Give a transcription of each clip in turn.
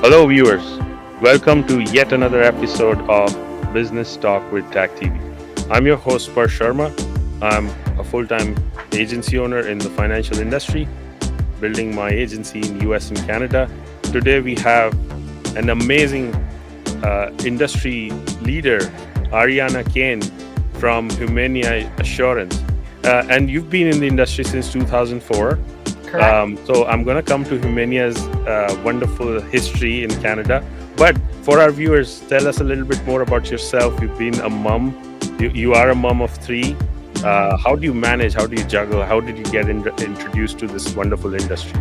Hello, viewers. Welcome to yet another episode of Business Talk with Tech TV. I'm your host, Sparsh Sharma. I'm a full time agency owner in the financial industry, building my agency in US and Canada. Today, we have an amazing industry leader, Ariana Kane from Humania Assurance. And you've been in the industry since 2004. Correct. So I'm going to come to Humania's wonderful history in Canada. But for our viewers, tell us a little bit more about yourself. You've been a mom. You are a mom of three. How do you manage? How do you juggle? How did you get introduced to this wonderful industry?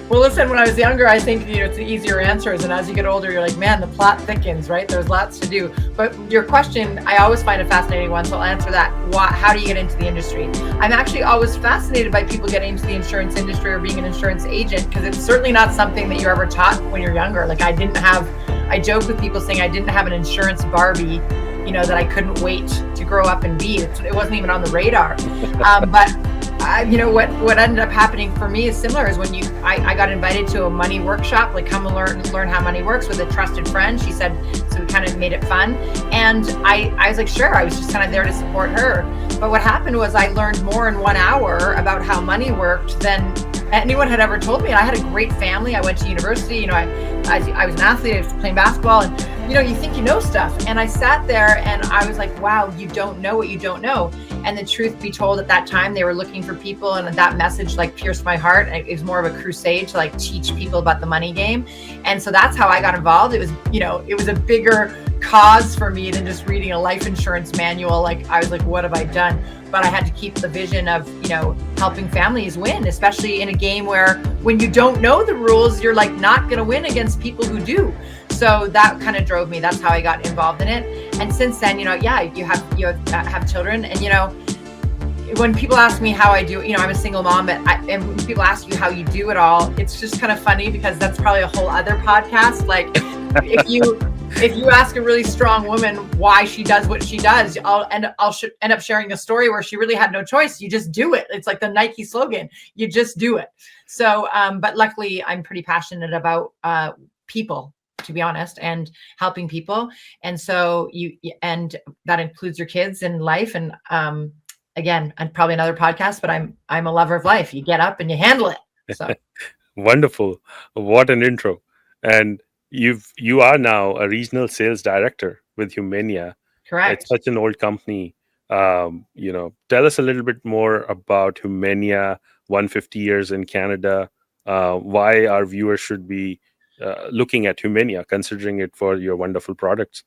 Well, listen, when I was younger, I think it's the easier answers. And as you get older, you're like, man, the plot thickens, right? There's lots to do. But your question, I always find a fascinating one. So I'll answer that. How do you get into the industry? I'm actually always fascinated by people getting into the insurance industry or being an insurance agent, because it's certainly not something that you're ever taught when you're younger. Like I joke with people saying I didn't have an insurance Barbie, that I couldn't wait to grow up and be. It wasn't even on the radar. What ended up happening for me is similar. Is when I got invited to a money workshop, like come and learn how money works with a trusted friend. She said, so we kind of made it fun. And I was like, sure. I was just kind of there to support her. But what happened was I learned more in 1 hour about how money worked than anyone had ever told me. And I had a great family. I went to university. I was an athlete. I was playing basketball, and you think you know stuff. And I sat there and I was like, wow, you don't know what you don't know. And the truth be told, at that time, they were looking for people, and that message pierced my heart. It was more of a crusade to teach people about the money game. And so that's how I got involved. It was, it was a bigger cause for me than just reading a life insurance manual. I was like, what have I done? But I had to keep the vision of, helping families win, especially in a game where when you don't know the rules, you're not going to win against people who do. So that kind of drove me. That's how I got involved in it. And since then, you have children, and when people ask me how I do, I'm a single mom, and when people ask you how you do it all, it's just kind of funny, because that's probably a whole other podcast. If you ask a really strong woman why she does what she does, I'll end up sharing a story where she really had no choice. You just do it. It's like the Nike slogan. You just do it. So, but luckily, I'm pretty passionate about people, to be honest, and helping people. And so and that includes your kids and life. And again, and probably another podcast, but I'm a lover of life. You get up and you handle it. So Wonderful. What an intro. And you are now a regional sales director with Humania. correct. It's such an old company. Tell us a little bit more about Humania, 150 years in Canada, why our viewers should be looking at Humania, considering it for your wonderful products.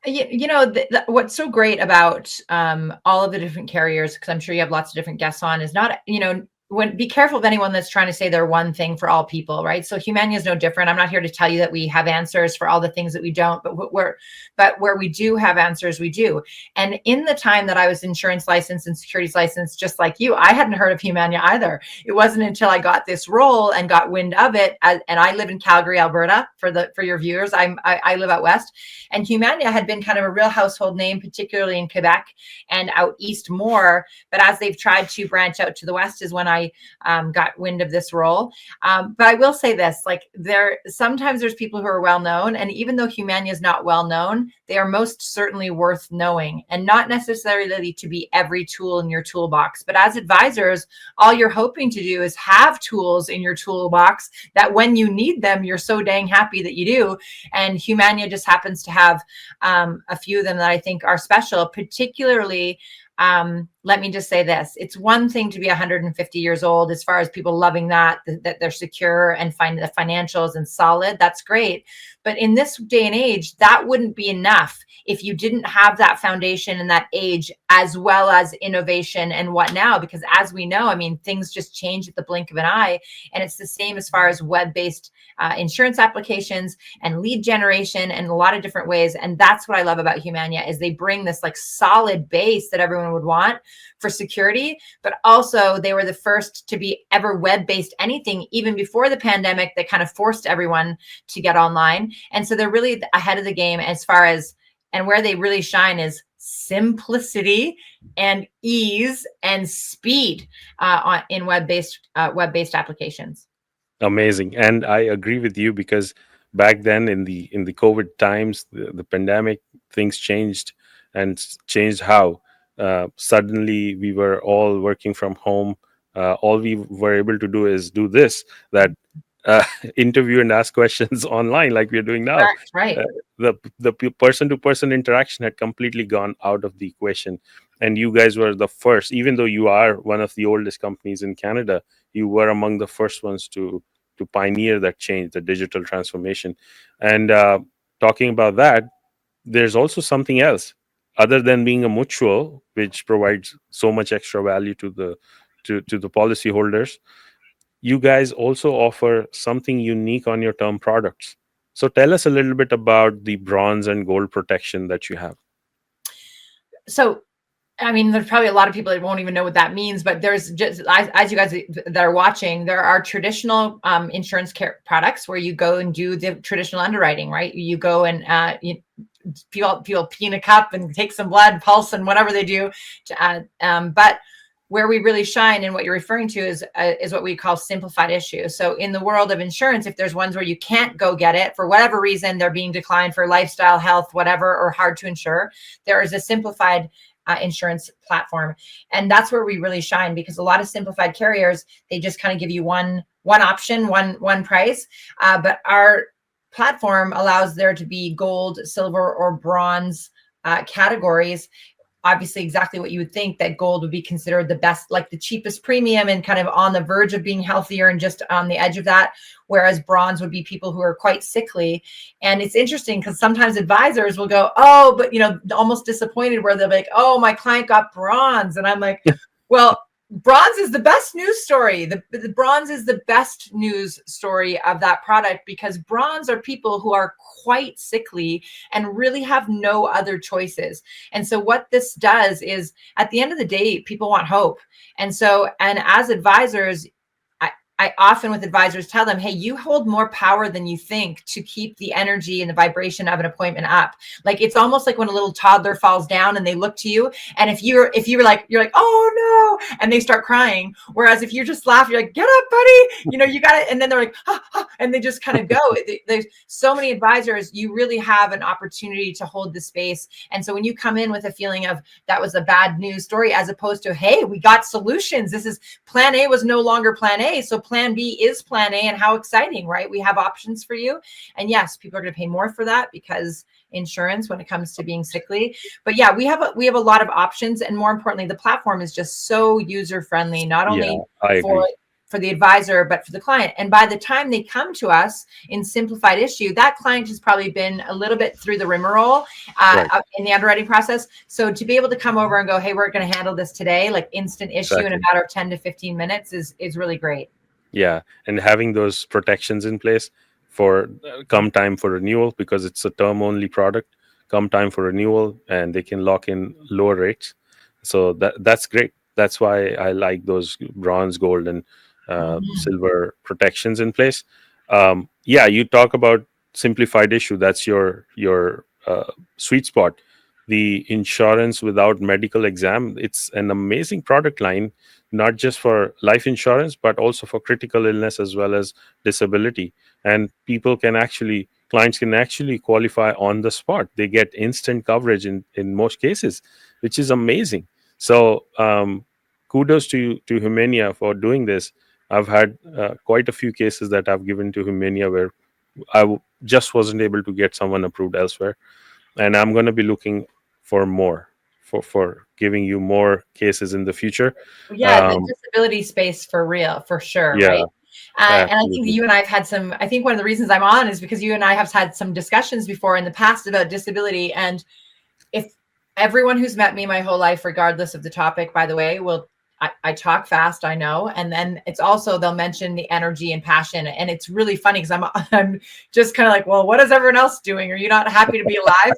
What's so great about all of the different carriers, because I'm sure you have lots of different guests on, is not, be careful of anyone that's trying to say they're one thing for all people, right? So Humania is no different. I'm not here to tell you that we have answers for all the things that we don't, but where we do have answers, we do. And in the time that I was insurance licensed and securities licensed, just like you, I hadn't heard of Humania either. It wasn't until I got this role and got wind of it, and I live in Calgary, Alberta. For your viewers, I live out west, and Humania had been kind of a real household name, particularly in Quebec and out east more. But as they've tried to branch out to the west, is when I got wind of this role. But I will say this, sometimes there's people who are well known, and even though Humania is not well known, they are most certainly worth knowing, and not necessarily to be every tool in your toolbox. But as advisors, all you're hoping to do is have tools in your toolbox that when you need them, you're so dang happy that you do. And Humania just happens to have a few of them that I think are special, particularly. Let me just say this. It's one thing to be 150 years old, as far as people loving that they're secure and find the financials and solid. That's great. But in this day and age, that wouldn't be enough if you didn't have that foundation and that age, as well as innovation and what now, because as we know, things just change at the blink of an eye. And it's the same as far as web-based insurance applications and lead generation and a lot of different ways. And that's what I love about Humania, is they bring this solid base that everyone would want for security, but also they were the first to be ever web-based anything, even before the pandemic, that kind of forced everyone to get online. And so they're really ahead of the game as far as, and where they really shine is simplicity and ease and speed in web-based applications. Amazing. And I agree with you because back then in the COVID times, the pandemic, things changed and changed how suddenly we were all working from home. All we were able to do is do this, that uh, interview and ask questions online like we're doing now. Correct, Uh, right. the person to person interaction had completely gone out of the equation. And you guys were the first, even though you are one of the oldest companies in Canada, you were among the first ones to pioneer that change, the digital transformation. And talking about that, there's also something else other than being a mutual, which provides so much extra value to the policyholders. You guys also offer something unique on your term products. So tell us a little bit about the bronze and gold protection that you have. So I mean, there's probably a lot of people that won't even know what that means, but there's just, as you guys that are watching, there are traditional insurance care products where you go and do the traditional underwriting, right? You go and people pee in a cup and take some blood, pulse, and whatever they do. But where we really shine and what you're referring to is what we call simplified issue. So in the world of insurance, if there's ones where you can't go get it for whatever reason, they're being declined for lifestyle, health, whatever, or hard to insure, there is a simplified insurance platform, and that's where we really shine, because a lot of simplified carriers, they just kind of give you one option, one price, but our platform allows there to be gold, silver, or bronze categories. Obviously exactly what you would think, that gold would be considered the best, like the cheapest premium and kind of on the verge of being healthier and just on the edge of that, whereas bronze would be people who are quite sickly. And it's interesting because sometimes advisors will go, oh, but almost disappointed, where they're like, oh, my client got bronze, and I'm like, well, bronze is the best news story. The bronze is the best news story of that product, because bronze are people who are quite sickly and really have no other choices. And so what this does is, at the end of the day, people want hope. And so, and as advisors, I often with advisors tell them, hey, you hold more power than you think to keep the energy and the vibration of an appointment up. Like, it's almost like when a little toddler falls down and they look to you. And if you're like, oh no, and they start crying. Whereas if you're just laughing, you're like, get up, buddy. You got it. And then they're like, and they just kind of go. There's so many advisors, you really have an opportunity to hold the space. And so when you come in with a feeling of that was a bad news story, as opposed to, hey, we got solutions. This is plan A was no longer plan A. So plan B is plan A, and how exciting, right? We have options for you. And yes, people are going to pay more for that because insurance when it comes to being sickly. But yeah, we have a lot of options, and more importantly, the platform is just so user friendly, not Yeah, only I for agree. the advisor, but for the client. And by the time they come to us in simplified issue, that client has probably been a little bit through the rigmarole Right. in the underwriting process. So to be able to come over and go, hey, we're going to handle this today, like instant issue in a Exactly. matter of 10 to 15 minutes is really great. Yeah, and having those protections in place for come time for renewal, because it's a term only product. Come time for renewal, and they can lock in lower rates. So that's great. That's why I like those bronze, gold, and Mhm. silver protections in place. Yeah, you talk about simplified issue. That's your sweet spot. The insurance without medical exam. It's an amazing product line, not just for life insurance, but also for critical illness as well as disability. And clients can actually qualify on the spot. They get instant coverage in most cases, which is amazing. So, kudos to Humania for doing this. I've had quite a few cases that I've given to Humania where just wasn't able to get someone approved elsewhere, and I'm going to be looking for more for giving you more cases in the future. Yeah, the um, disability space for real, for sure, yeah, right? And I think absolutely. you and I have had some, I think one of the reasons I'm on is because you and I have had some discussions before in the past about disability. And if everyone who's met me my whole life, regardless of the topic, by the way, I talk fast, I know. And then it's also, they'll mention the energy and passion. And it's really funny because I'm just kind of like, well, what is everyone else doing? Are you not happy to be alive?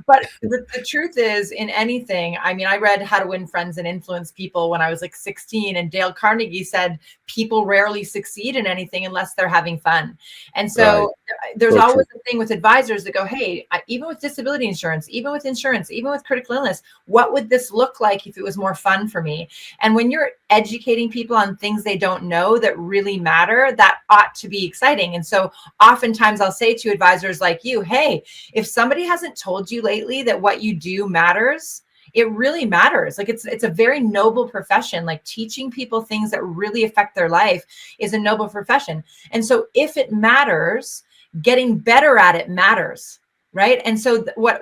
But the truth is, in anything, I mean, I read How to Win Friends and Influence People when I was like 16, and Dale Carnegie said, people rarely succeed in anything unless they're having fun. And Right. so there's So true. always a thing with advisors that go, hey, even with disability insurance, even with insurance, even with critical illness, what would this look like if it was more fun for me? And when you're educating people on things they don't know that really matter, that ought to be exciting. And so oftentimes I'll say to advisors like you, hey, if somebody hasn't told you lately that what you do matters, it really matters. Like it's a very noble profession. Like teaching people things that really affect their life is a noble profession. And so if it matters, getting better at it matters. Right. And so what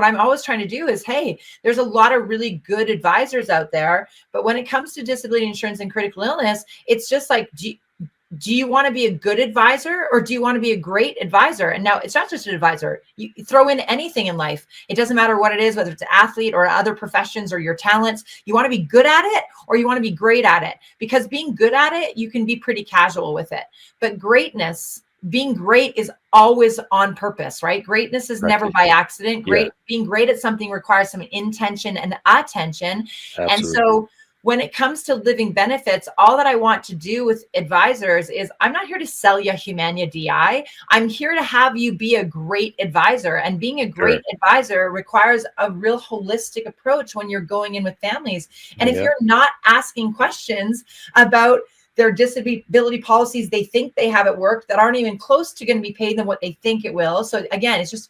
I'm always trying to do is, hey, there's a lot of really good advisors out there. But when it comes to disability insurance and critical illness, it's just like, do you want to be a good advisor or do you want to be a great advisor? And now it's not just an advisor. You throw in anything in life. It doesn't matter what it is, whether it's an athlete or other professions or your talents. You want to be good at it or you want to be great at it, because being good at it, you can be pretty casual with it. But greatness, being great is always on purpose, right? Greatness is never by accident. Being great at something requires some intention and attention. Absolutely. And so when it comes to living benefits, all that I want to do with advisors is I'm not here to sell you Humania DI. I'm here to have you be a great advisor. And being a great advisor requires a real holistic approach when you're going in with families. And if you're not asking questions about their disability policies they think they have at work that aren't even close to going to be paid than what they think it will. So again, it's just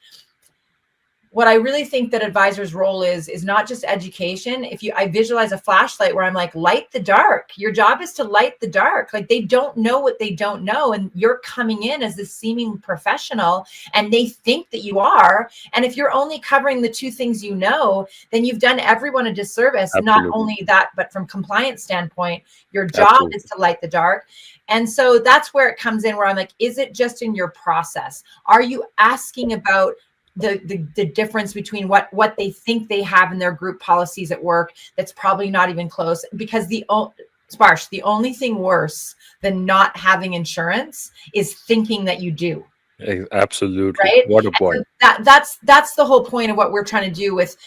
what I really think that advisor's role is not just education. I visualize a flashlight where I'm like, light the dark. Your job is to light the dark. Like they don't know what they don't know. And you're coming in as this seeming professional and they think that you are. And if you're only covering the two things you know, then you've done everyone a disservice. Not only that, but from compliance standpoint, your job is to light the dark. And so that's where it comes in, where I'm like, is it just in your process? Are you asking about the difference between what they think they have in their group policies at work that's probably not even close? Because Sparsh, the only thing worse than not having insurance is thinking that you do. Absolutely. Right. What a point. That's the whole point of what we're trying to do with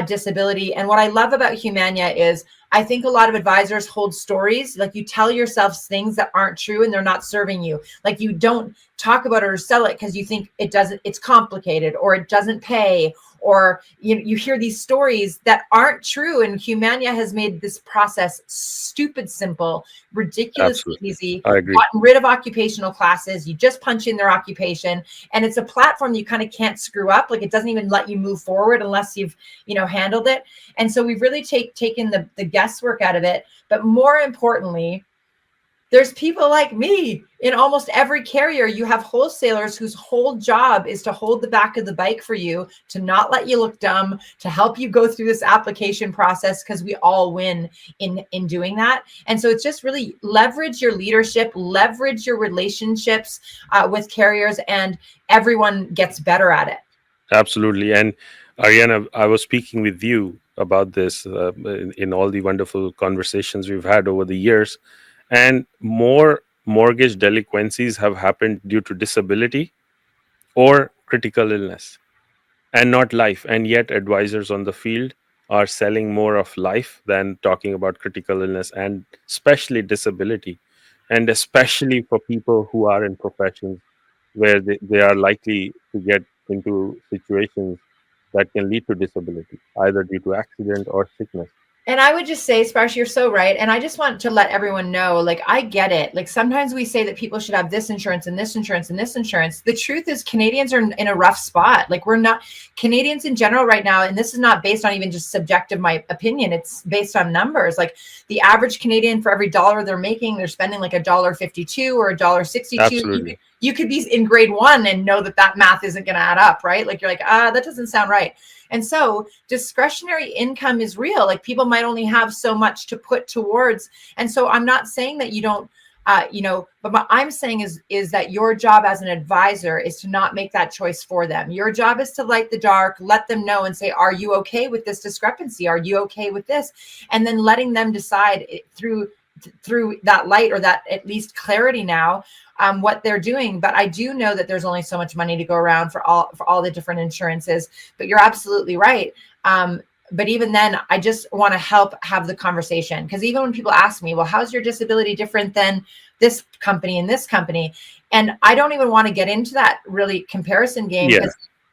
disability. And what I love about Humania is I think a lot of advisors hold stories, like you tell yourselves things that aren't true and they're not serving you. Like you don't talk about it or sell it because you think it's complicated or it doesn't pay, or you hear these stories that aren't true. And Humania has made this process stupid simple, ridiculously easy. I agree. Gotten rid of occupational classes. You just punch in their occupation, and it's a platform you kind of can't screw up. Like it doesn't even let you move forward unless you've handled it. And so we've really taken the guesswork out of it. But more importantly, there's people like me in almost every carrier. You have wholesalers whose whole job is to hold the back of the bike for you, to not let you look dumb, to help you go through this application process, because we all win in doing that. And so it's just really leverage your leadership, leverage your relationships with carriers, and everyone gets better at it. Absolutely. And Ariana, I was speaking with you about this in all the wonderful conversations we've had over the years. And more mortgage delinquencies have happened due to disability or critical illness and not life. And yet advisors on the field are selling more of life than talking about critical illness, and especially disability. And especially for people who are in professions where they are likely to get into situations that can lead to disability, either due to accident or sickness. And I would just say, Sparsh, you're so right. And I just want to let everyone know, like, I get it. Like sometimes we say that people should have this insurance and this insurance and this insurance. The truth is Canadians are in a rough spot. Like Canadians in general right now, and this is not based on even just subjective, my opinion, it's based on numbers. Like the average Canadian, for every dollar they're making, they're spending like $1.52 or $1.62. Absolutely. You could be in grade 1 and know that math isn't going to add up, right? Like you're like, that doesn't sound right. And so discretionary income is real. Like people might only have so much to put towards. And so I'm not saying that you don't, but what I'm saying is that your job as an advisor is to not make that choice for them. Your job is to light the dark, let them know and say, are you okay with this discrepancy? Are you okay with this? And then letting them decide through that light, or that at least clarity now, what they're doing. But I do know that there's only so much money to go around for all the different insurances, but you're absolutely right. But even then, I just want to help have the conversation, because even when people ask me, well, how's your disability different than this company and this company? And I don't even want to get into that really comparison game,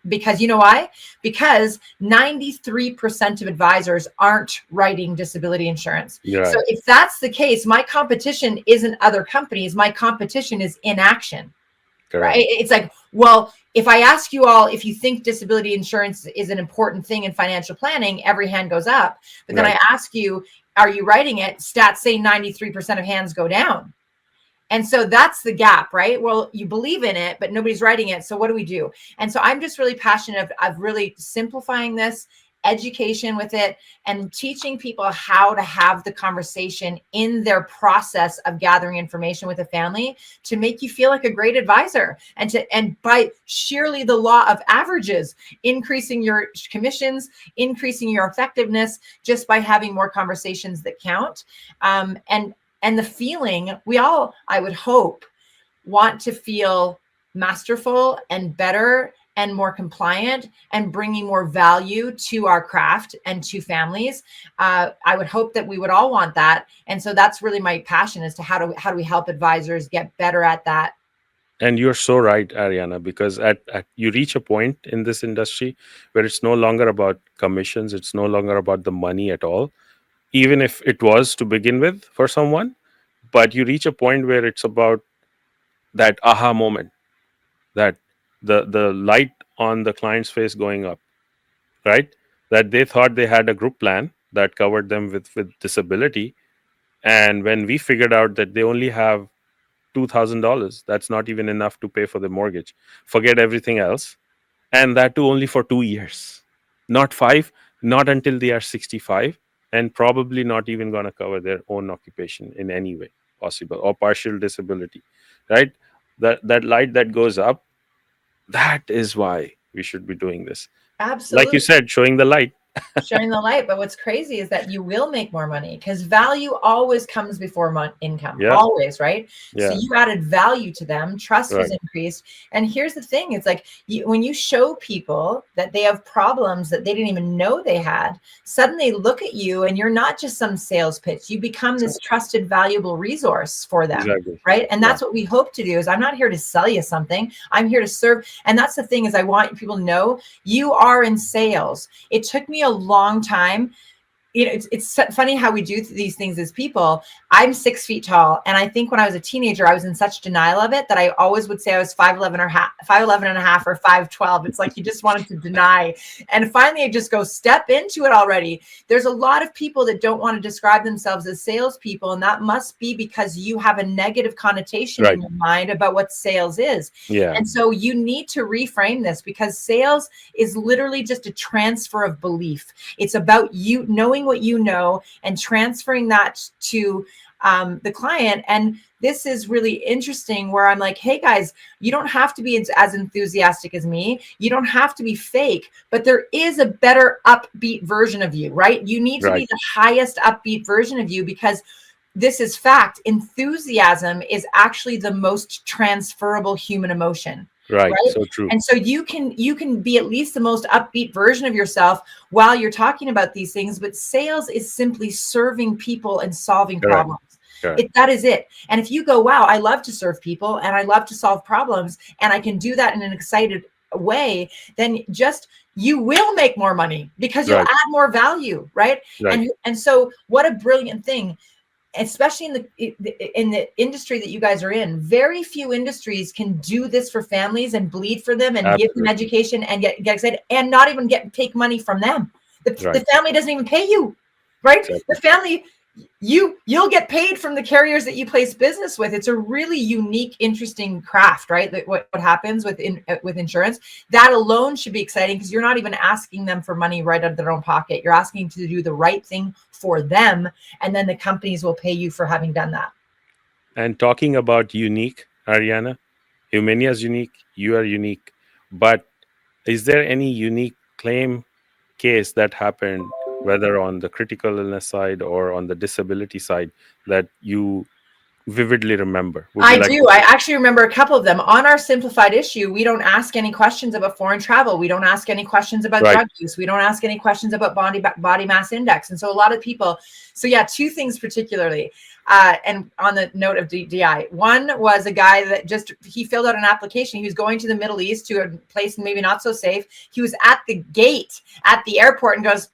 because you know why? Because 93% of advisors aren't writing disability insurance. You're So right. if that's the case, my competition isn't other companies. My competition is inaction, Correct. right? It's like, well, if I ask you all if you think disability insurance is an important thing in financial planning, every hand goes up. But then Right. I ask you, are you writing it? Stats say 93% of hands go down. And so that's the gap, right? Well, you believe in it, but nobody's writing it. So what do we do? And so I'm just really passionate of really simplifying this education with it and teaching people how to have the conversation in their process of gathering information with a family to make you feel like a great advisor, and by sheerly the law of averages, increasing your commissions, increasing your effectiveness just by having more conversations that count. And the feeling we all, I would hope, want to feel masterful and better and more compliant and bringing more value to our craft and to families. I would hope that we would all want that. And so that's really my passion, as to how do we help advisors get better at that. And you're so right, Ariana, because at you reach a point in this industry where it's no longer about commissions, it's no longer about the money at all, even if it was to begin with for someone. But you reach a point where it's about that aha moment, that the light on the client's face going up, right? That they thought they had a group plan that covered them with disability, and when we figured out that they only have $2,000, that's not even enough to pay for the mortgage. Forget everything else, and that too only for 2 years, not five, not until they are 65, and probably not even going to cover their own occupation in any way possible, or partial disability, right? That light that goes up, that is why we should be doing this. Like you Absolutely. said, showing the light. Sharing the light. But what's crazy is that you will make more money, because value always comes before income, Yeah, always, right? So yeah, you added value to them, trust was right, increased. And here's the thing, it's like when you show people that they have problems that they didn't even know they had, suddenly look at you and you're not just some sales pitch. You become this trusted, valuable resource for them. exactly. Right. And Yeah, that's what we hope to do. Is I'm not here to sell you something. I'm here to serve. And that's the thing, is I want people to know you are in sales. It took me a long time. It's funny how we do these things as people. I'm 6 feet tall, and I think when I was a teenager, I was in such denial of it that I always would say I was 5'11" or 5'11 and a half, or 5'12. It's like you just wanted to deny. And finally, I just go, step into it already. There's a lot of people that don't want to describe themselves as salespeople, and that must be because you have a negative connotation right. in your mind about what sales is. Yeah, And so you need to reframe this, because sales is literally just a transfer of belief. It's about you knowing what you know and transferring that to the client. And this is really interesting, where I'm like, hey guys, you don't have to be as enthusiastic as me. You don't have to be fake, but there is a better upbeat version of you, right? You need to be right, the highest upbeat version of you, because this is fact. Enthusiasm is actually the most transferable human emotion, right. right? So true. And so you can be at least the most upbeat version of yourself while you're talking about these things. But sales is simply serving people and solving Correct, problems. correct. That is it. And if you go, wow, I love to serve people and I love to solve problems, and I can do that in an excited way, then just you will make more money because you'll Right, add more value, right? right. And so what a brilliant thing, especially in the industry that you guys are in. Very few industries can do this for families and bleed for them and give them Absolutely. education and get excited and not even take money from them. The Right. family doesn't even pay you, right? The Exactly. family, you'll get paid from the carriers that you place business with. It's a really unique, interesting craft, right? That what happens with insurance, that alone should be exciting, because you're not even asking them for money right out of their own pocket. You're asking to do the right thing for them, and then the companies will pay you for having done that. And talking about unique, Ariana, Humania is unique, you are unique. But is there any unique claim case that happened, whether on the critical illness side or on the disability side, that you vividly remember? Would you I like do. to I share? actually remember a couple of them. On our simplified issue, we don't ask any questions about foreign travel. We don't ask any questions about Right. drug use. We don't ask any questions about body mass index. And so a lot of people, so yeah, two things particularly. And on the note of DI, one was a guy that he filled out an application. He was going to the Middle East to a place maybe not so safe. He was at the gate at the airport and goes,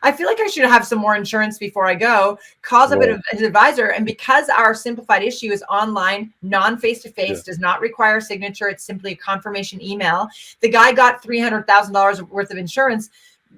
I feel like I should have some more insurance before I go. Calls up Wow. his advisor. And because our simplified issue is online, non-face-to-face, Yeah. does not require signature, it's simply a confirmation email. The guy got $300,000 worth of insurance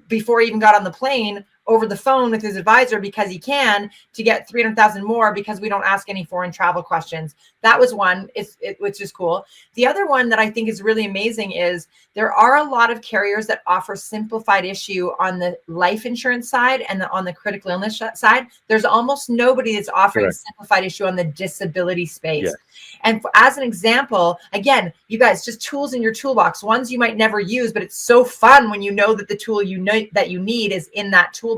before he even got on the plane over the phone with his advisor because he can to get 300,000 more because we don't ask any foreign travel questions. That was one, which is cool. The other one that I think is really amazing is there are a lot of carriers that offer simplified issue on the life insurance side and on the critical illness side. There's almost nobody that's offering Correct. simplified issue on the disability Yeah. space. And as an example, again, you guys, just tools in your toolbox, ones you might never use, but it's so fun when you know that the tool that you need is in that toolbox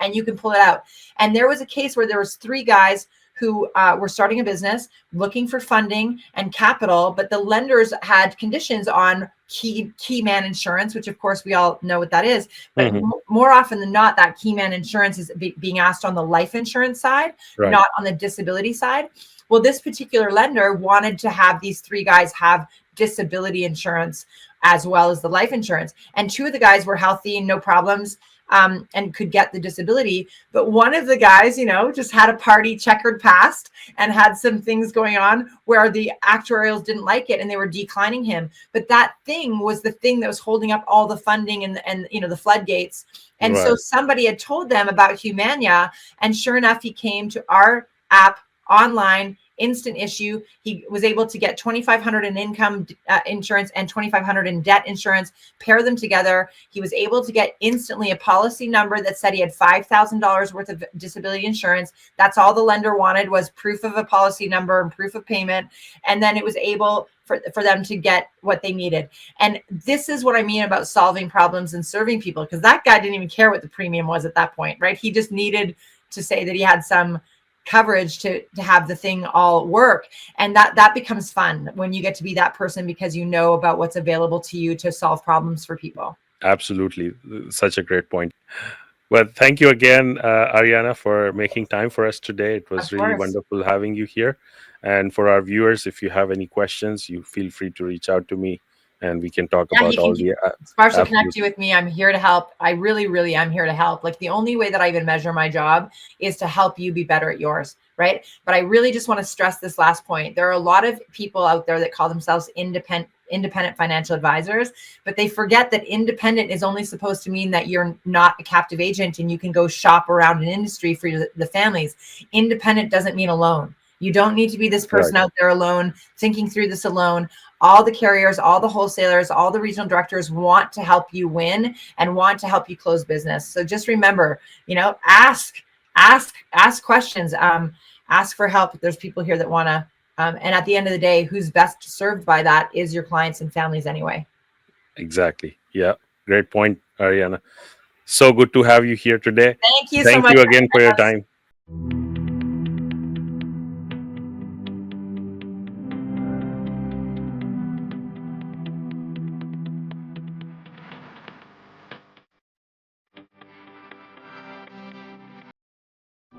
and you can pull it out. And there was a case where there was three guys who were starting a business, looking for funding and capital, but the lenders had conditions on key man insurance, which of course we all know what that is. But more often than not, that key man insurance is being asked on the life insurance side, Right. not on the disability side. Well, this particular lender wanted to have these three guys have disability insurance as well as the life insurance. And two of the guys were healthy and no problems and could get the disability. But one of the guys, just had a party checkered past and had some things going on where the actuarials didn't like it and they were declining him. But that thing was the thing that was holding up all the funding and the floodgates. And so Right. somebody had told them about Humania, and sure enough, he came to our app online, instant issue. He was able to get $2,500 in income insurance and $2,500 in debt insurance, pair them together. He was able to get instantly a policy number that said he had $5,000 worth of disability insurance. That's all the lender wanted was proof of a policy number and proof of payment. And then it was able for them to get what they needed. And this is what I mean about solving problems and serving people, because that guy didn't even care what the premium was at that point, right? He just needed to say that he had some coverage to have the thing all work. And that becomes fun when you get to be that person because you know about what's available to you to solve problems for people. Absolutely. Such a great point. Well, thank you again, Ariana, for making time for us today. It was Of really course. wonderful having you here. And for our viewers, if you have any questions, you feel free to reach out to me and we can talk Yeah, about all the Sparsh will connect you absolutely. with me. I'm here to help. I really, really am here to help. Like the only way that I even measure my job is to help you be better at yours, right? But I really just want to stress this last point. There are a lot of people out there that call themselves independent financial advisors, but they forget that independent is only supposed to mean that you're not a captive agent and you can go shop around an industry for the families. Independent doesn't mean alone. You don't need to be this person Right. out there alone, thinking through this alone. All the carriers, all the wholesalers, all the regional directors want to help you win and want to help you close business. So just remember, ask questions, ask for help. There's people here that want to, and at the end of the day, who's best served by that is your clients and families anyway. Exactly. Yeah. Great point, Ariana. So good to have you here today. Thank you so Thank much you for again for having your us. time.